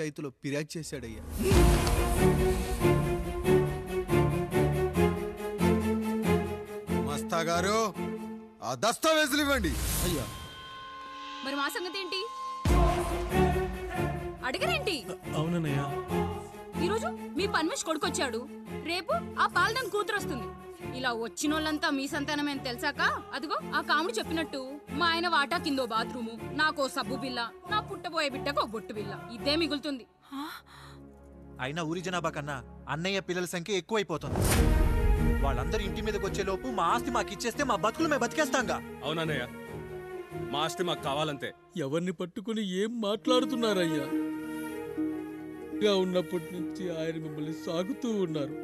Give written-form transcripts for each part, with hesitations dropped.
రైతులు ఫిర్యాదు చేశాడయ్యా. మస్తా గారు ఆ దస్తావేజులు ఇవ్వండి. అయ్యా మరి మా సంగతి ఏంటి? అడగరేంటి? అవునన్నయ్యా, ఈరోజు మీ పన్మేష్ కొడుకొచ్చాడు, రేపు ఆ పాలదం కూతురు వస్తుంది. ఇలా వచ్చినోళ్ళంతా మీ సంతానమని తెలిసాక అదిగో ఆ కాముడు చెప్పినట్టు మా ఆయన వాటా కిందో బాత్రూము, నాకో సబ్బు బిల్ల, నా పుట్టబోయే బిడ్డకో బొట్టు బిల్ల, ఇదే మిగులుతుంది. అయినా ఊరి జనాభా కన్నా అన్నయ్య పిల్లల సంఖ్య ఎక్కువైపోతుంది. వాళ్ళందరూ ఇంటి మీదకి వచ్చేలోపు మా ఆస్తి మాకు ఇచ్చేస్తే మా బతుకులు మేము బతికేస్తాంగా. అవునన్నయ్య, మా ఆస్తి మాకు కావాలంతే. ఎవరిని పట్టుకుని ఏం మాట్లాడుతున్నారయ్యా? గా ఉన్నప్పటి నుంచి ఆయన మిమ్మల్ని సాగుతూ ఉన్నారు.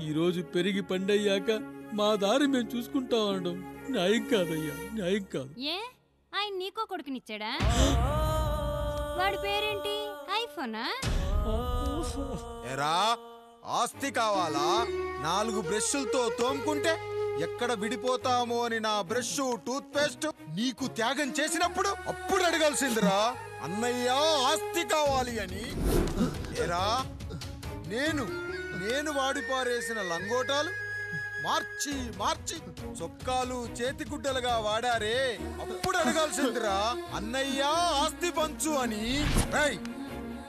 ఈరోజు పెరిగి పండయ్యాక మా దారి మేము చూసుకుంటా ఉండడం న్యాయం కాదయ్యా, న్యాయం కాదు. ఏ ఆయన నీకో కొడుకునిచ్చాడా? వాడి పేరేంటి? ఐఫోనా? ఎరా ఆస్తి కావాలా? 4 బ్రష్లతో తోముకుంటే ఎక్కడ విడిపోతామో అని నా బ్రష్ టూత్ పేస్ట్ నీకు త్యాగం చేసినప్పుడు అప్పుడు అడగాల్సిందిరా అన్నయ్య ఆస్తి కావాలి అని. ఎరా నేను వాడిపారేసిన లంగోటాలు మార్చి మార్చి చొక్కాలు చేతిగుడ్డలుగా వాడారే, అప్పుడు అడగాల్సిందిరా అన్నయ్య ఆస్తి పంచు అని.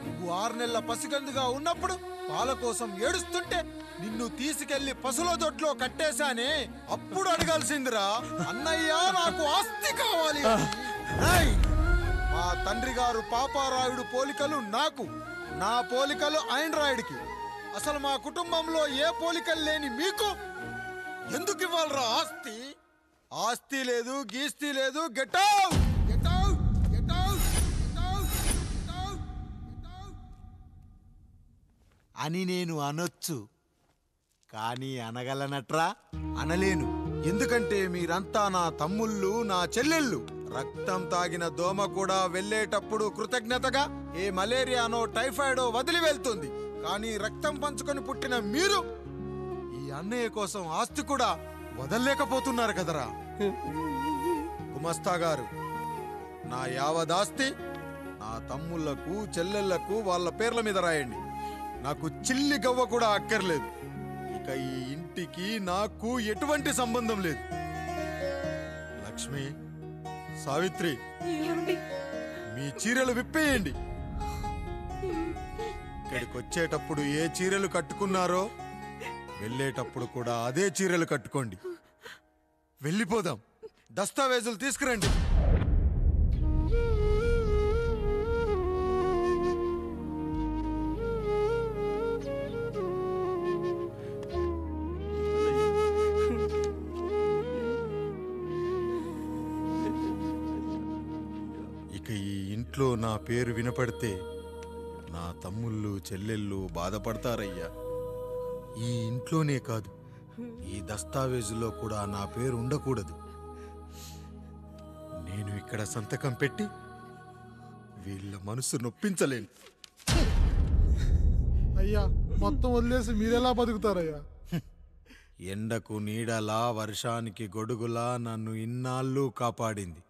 నువ్వు 6 నెలల పసిగందుగా ఉన్నప్పుడు పాల కోసం ఏడుస్తుంటే నిన్ను తీసుకెళ్లి పసుల దొడ్లో కట్టేశానే, అప్పుడు అడగాల్సిందిరా అన్నయ్య నాకు ఆస్తి కావాలి అని. మా తండ్రి గారు పాపారాయుడు పోలికలు నాకు, నా పోలికలు ఆండ్రాయిడ్కి. అసలు మా కుటుంబంలో ఏ పోలికలు లేని మీకు ఎందుకు ఇవ్వాలరా ఆస్తి? ఆస్తి లేదు, గీస్తి లేదు. Get out, get out, get out, get out, get out, get out అని నేను అనొచ్చు, కానీ అనగలనట్రా? అనలేను. ఎందుకంటే మీరంతా నా తమ్ముళ్ళు, నా చెల్లెళ్ళు. రక్తం తాగిన దోమ కూడా వెళ్ళేటప్పుడు కృతజ్ఞతగా ఏ మలేరియానో టైఫాయిడో వదిలి వెళ్తుంది. కానీ రక్తం పంచుకొని పుట్టిన మీరు ఈ అన్నయ్య కోసం ఆస్తి కూడా వదల్లేకపోతున్నారు కదరా. గుమస్తా గారు, నా యావదాస్తి నా తమ్ముళ్లకు చెల్లెళ్లకు వాళ్ళ పేర్ల మీద రాయండి. నాకు చిల్లి గవ్వ కూడా అక్కర్లేదు. ఇక ఈ ఇంటికి నాకు ఎటువంటి సంబంధం లేదు. లక్ష్మి, సావిత్రి, మీ చీరలు విప్పేయండి. ఇక్కడికి వచ్చేటప్పుడు ఏ చీరలు కట్టుకున్నారో వెళ్ళేటప్పుడు కూడా అదే చీరలు కట్టుకోండి. వెళ్ళిపోదాం. దస్తావేజులు తీసుకురండి. ఇక ఈ ఇంట్లో నా పేరు వినపడితే నా తమ్ముళ్ళు చెల్లెళ్ళు బాధపడతారయ్యా. ఈ ఇంట్లోనే కాదు, ఈ దస్తావేజులో కూడా నా పేరు ఉండకూడదు. నేను ఇక్కడ సంతకం పెట్టి వీళ్ళ మనసు నొప్పించలేను. అయ్యా, మొత్తం వదిలేసి మీరెలా బతుకుతారయ్యా? ఎండకు నీడలా, వర్షానికి గొడుగులా నన్ను ఇన్నాళ్ళు కాపాడింది.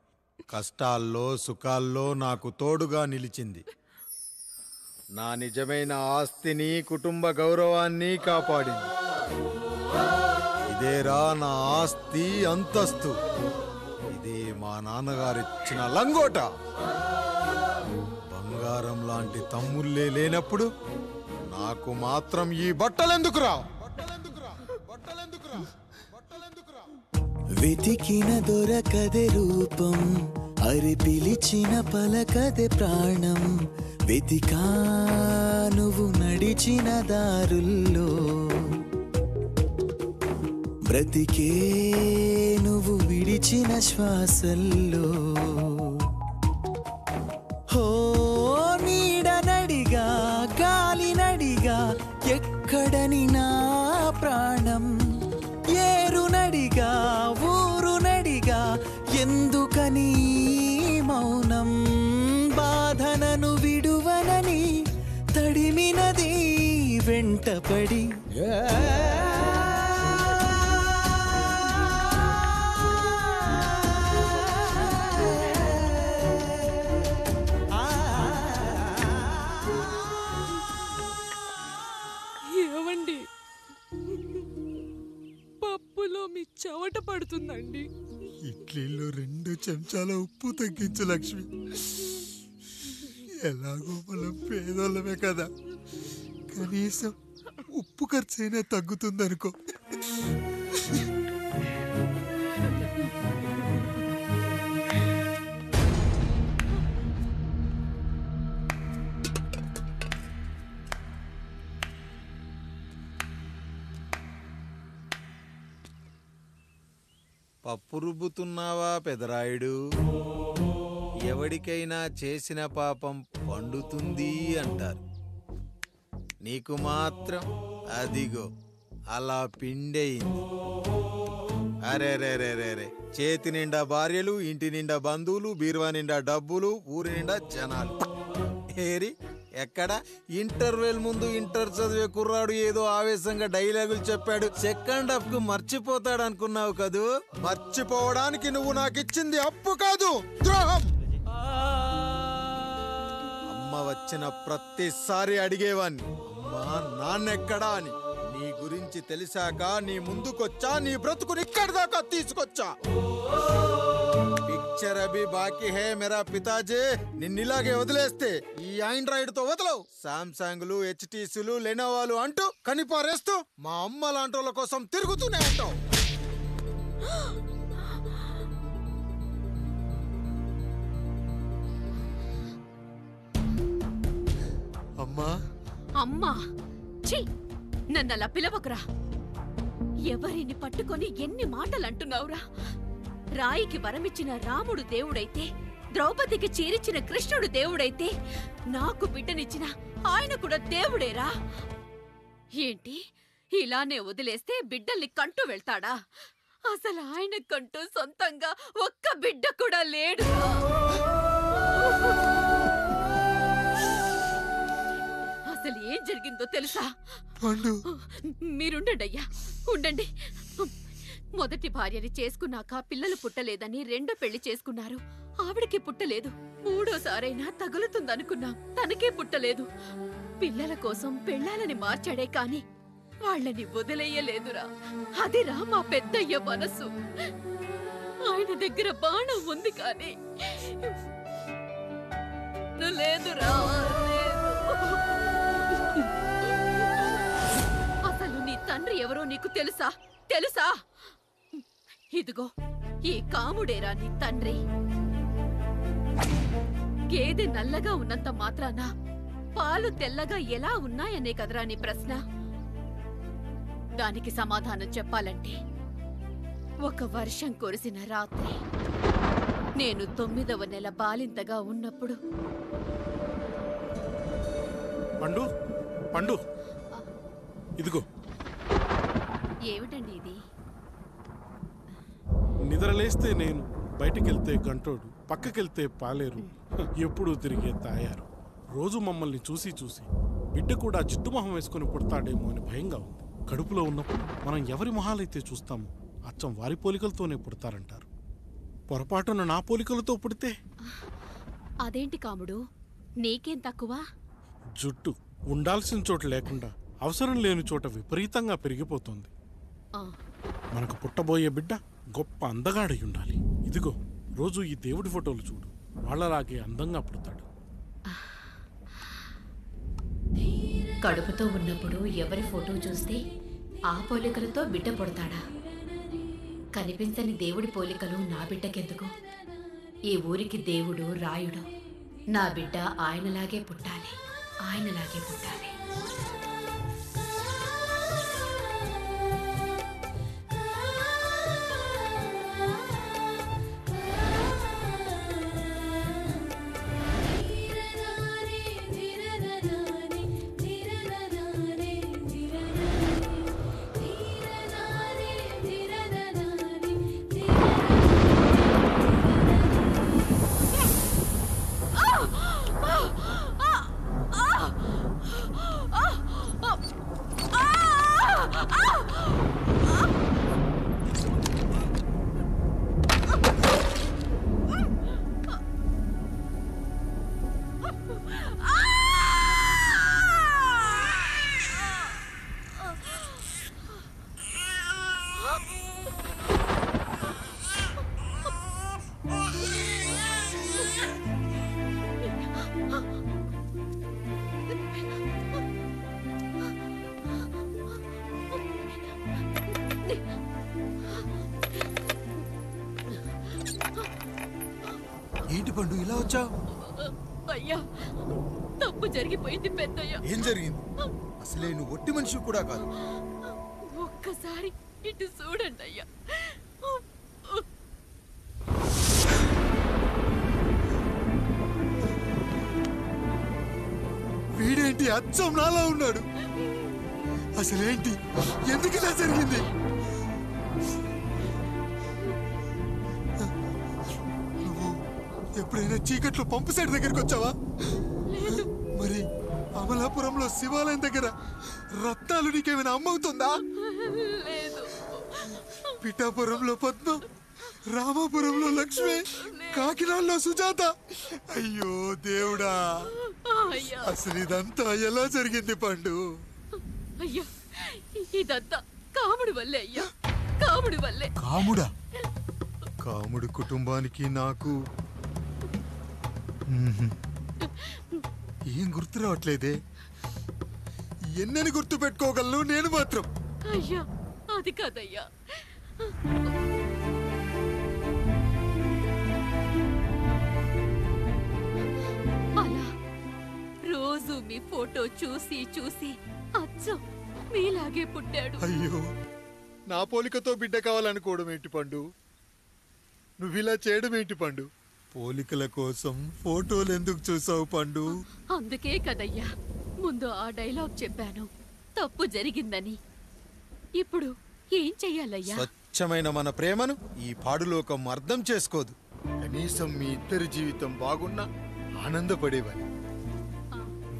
కష్టాల్లో సుఖాల్లో నాకు తోడుగా నిలిచింది. నా నిజమైన ఆస్తిని, కుటుంబ గౌరవాన్ని కాపాడింది. ఇదేరా నా ఆస్తి, అంతస్తు. ఇదే మా నాన్నగారిచ్చిన లంగోట. బంగారం లాంటి తమ్ముళ్ళే లేనప్పుడు నాకు మాత్రం ఈ బట్టలెందుకురా? వెతికిన దొరకదే రూపం, అరి పిలిచిన పలకదే ప్రాణం. వెతికా నువ్వు నడిచిన దారుల్లో, బ్రతికే నువ్వు విడిచిన శ్వాసల్లో. హో నీడనడిగా, గాలి నడిగా, ఎక్కడని నా ప్రాణం. ఏరు నడిగా, ఊరు నడిగా, ఎందుకని మౌనం? బాధనను విడువనని తడిమినది వెంటపడి. చెమట పడుతుందండి. ఇడ్లీలో 2 చెంచాల ఉప్పు తగ్గించు లక్ష్మి. ఎలాగో మనం పేదోళ్ళమే కదా, కనీసం ఉప్పు ఖర్చైనా తగ్గుతుందనుకో. పప్పు రుబ్బుతున్నావా పెదరాయుడు? ఎవడికైనా చేసిన పాపం పండుతుంది అంటారు, నీకు మాత్రం అదిగో అలా పిండయింది. అరే రే రే రే రే, చేతి నిండా భార్యలు, ఇంటి నిండా బంధువులు, బీరువా నిండా డబ్బులు, ఊరి నిండా జనాలు. ఏరి ఎక్కడ? ఇంటర్వెల్ ముందు ఇంటర్ చదివే కుర్రాడు ఏదో ఆవేశంగా డైలాగులు చెప్పాడు, సెకండ్ హాఫ్ కు మర్చిపోతాడు అనుకున్నావు కదూ? మర్చిపోవడానికి నువ్వు నాకు ఇచ్చింది అప్పు కాదు, ద్రోహం. అమ్మ వచ్చిన ప్రతిసారి అడిగేవాణ్ణి, అమ్మా నాన్నెక్కడా అని. నీ గురించి తెలిసాక నీ ముందుకొచ్చా, నీ బ్రతుకుని ఇక్కడి దాకా తీసుకొచ్చా. పిక్చర్ అభి బాకీ హే మేరా పితాజీ. నిన్నిలాగే వదిలేస్తే ఈ ఆండ్రాయిడ్ తో వదలవు. సామ్సంగ్లు, హెచ్టీసీలు, లెనోవాలు అంటూ కనిపారేస్తూ మా అమ్మ లాంటోళ్ళ కోసం తిరుగుతూనే ఉంటావు. అమ్మా అమ్మా, ఛీ, నన్నలా పిలవకురా. ఎవరిని పట్టుకొని ఎన్ని మాటలు అంటున్నావురా? రాయికి వరమిచ్చిన రాముడు దేవుడైతే, ద్రౌపదికి చీరిచ్చిన కృష్ణుడు దేవుడైతే, నాకు బిడ్డనిచ్చిన ఆయన కూడా దేవుడేరా. ఏంటి, ఇలానే వదిలేస్తే బిడ్డల్ని కంటూ వెళ్తాడా? అసలు ఆయన కంటూ సొంతంగా ఒక్క బిడ్డ కూడా లేడు. అసలు ఏం జరిగిందో తెలుసా? మీరుండండి అయ్యా, ఉండండి. మొదటి భార్యని చేసుకున్నాక పిల్లలు పుట్టలేదని రెండో పెళ్లి చేసుకున్నారు. ఆవిడకి పుట్టలేదు. మూడోసారైనా తగులుతుందనుకున్నాం, తనకే పుట్టలేదు. పిల్లల కోసం పెళ్ళాలని మార్చాడే కాని వాళ్ళని వదిలేయలేదురా. అదిరా మా పెద్దయ్య మనసు. ఆయన దగ్గర బాణం ఉంది కానీ లేదురా, లేదు. అసలు నీ తండ్రి ఎవరో నీకు తెలుసా? తెలుసా? ఇదిగో ఈ కాముడేరా నీ తండ్రి. గేదె నల్లగా ఉన్నంత మాత్రాన పాలు తెల్లగా ఎలా ఉన్నాయనే కదరా నీ ప్రశ్న. దానికి సమాధానం చెప్పాలంటే, ఒక వర్షం కురిసిన రాత్రి నేను 9వ నెల బాలింతగా ఉన్నప్పుడు. పండు, పండు, ఇదిగో. ఏమిటండి ఇది? నిద్రలేస్తే నేను, బయటికెళ్తే గంటోడు, పక్కకెళ్తే పాలేరు, ఎప్పుడూ తిరిగే తాయారు. రోజు మమ్మల్ని చూసి చూసి బిడ్డ కూడా జిడ్డు మొహం వేసుకుని పుడతాడేమో అని భయంగా ఉంది. కడుపులో ఉన్నప్పుడు మనం ఎవరి మొహాలైతే చూస్తామో అచ్చం వారి పోలికలతోనే పుడతారంటారు. పొరపాటున నా పోలికలతో పుడితే? అదేంటి కాముడు, నీకేం తక్కువ? జుట్టు ఉండాల్సిన చోట లేకుండా అవసరం లేని చోట విపరీతంగా పెరిగిపోతుంది. మనకు పుట్టబోయే బిడ్డ గొప్ప అందగాడై ఉండాలి. ఇదిగో రోజు ఈ దేవుడి ఫోటోలు చూడు, వాళ్ళలాగే అందంగా పుడతాడు. కడుపుతో ఉన్నప్పుడు ఎవరి ఫోటో చూస్తే ఆ పోలికలతో బిడ్డ పుడతాడా? కనిపించని దేవుడి పోలికలు నా బిడ్డకెందుకు? ఈ ఊరికి దేవుడు రాయుడు. నా బిడ్డ ఆయనలాగే పుట్టాలి, ఆయనలాగే పుట్టాలి. పండు ఇలా వచ్చావు? అయ్యా, తప్పు జరిగిపోయింది పెద్దయ్య. ఏం జరిగింది? అసలే నువ్వు ఒట్టి మనిషి కూడా కాదు. ఒక్కసారి ఇటు చూడండి అయ్యా. వీడేంటి అచ్చం నాలా ఉన్నాడు? అసలేంటి? ఎందుకు ఇలా జరిగింది? నువ్వు ఎప్పుడైనా చీకట్లో పంపు సైడ్ దగ్గరికి వచ్చావా? మరి అమలాపురంలో శివాలయం దగ్గర రత్నాలు నీకేమైనా అమ్మవుతుందా? లేదు. పిఠాపురంలో పద్మ, రామాపురంలో లక్ష్మి, కాకినాడలో సుజాత. అయ్యో దేవుడా, అయ్యా, అసలు ఇదంతా ఎలా జరిగింది పండు? అయ్యా, ఇదంతా కాముడి వల్లే అయ్యా, కాముడి వల్లే. కాముడా? కాముడు కుటుంబానికి నాకు ఏం గుర్తు రావట్లేదే. ఎన్నని గుర్తు పెట్టుకోగలను నేను మాత్రం? అయ్యా, అది కాదయ్యా. అలా రోజు మీ ఫోటో చూసి చూసి అచ్చం మీలాగే పుట్టాడు. అయ్యో, నా పోలికతో బిడ్డ కావాలనుకోవడం ఏంటి పండు? నువ్విలా చేయడం ఏంటి పండు? పోలికల కోసం ఫోటోలు ఎందుకు చూసావు పండు? అందుకే కదయ్యా ముందు ఆ డైలాగ్ చెప్పాను, తప్పు జరిగిందని. ఇప్పుడు ఏం చెయ్యాలయ్యా? స్వచ్ఛమైన మన ప్రేమను ఈ పాడులోకం అర్థం చేసుకోదు. కనీసం మీ ఇద్దరి జీవితం బాగున్నా ఆనందపడేవాని.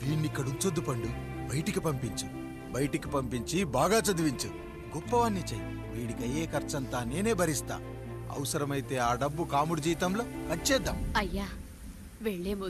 వీణ్ణి ఇక్కడ ఉంచొద్దు పండు, బయటికి పంపించు. బయటికి పంపించి బాగా చదివించు, గొప్పవాణ్ణి చెయ్యి. వీడికి అయ్యే ఖర్చంతా నేనే భరిస్తా. అవసరమైతే ఆ డబ్బు కాముడి జీతంలో కట్ చేద్దాం. అయ్యా, వెళ్లే ముందు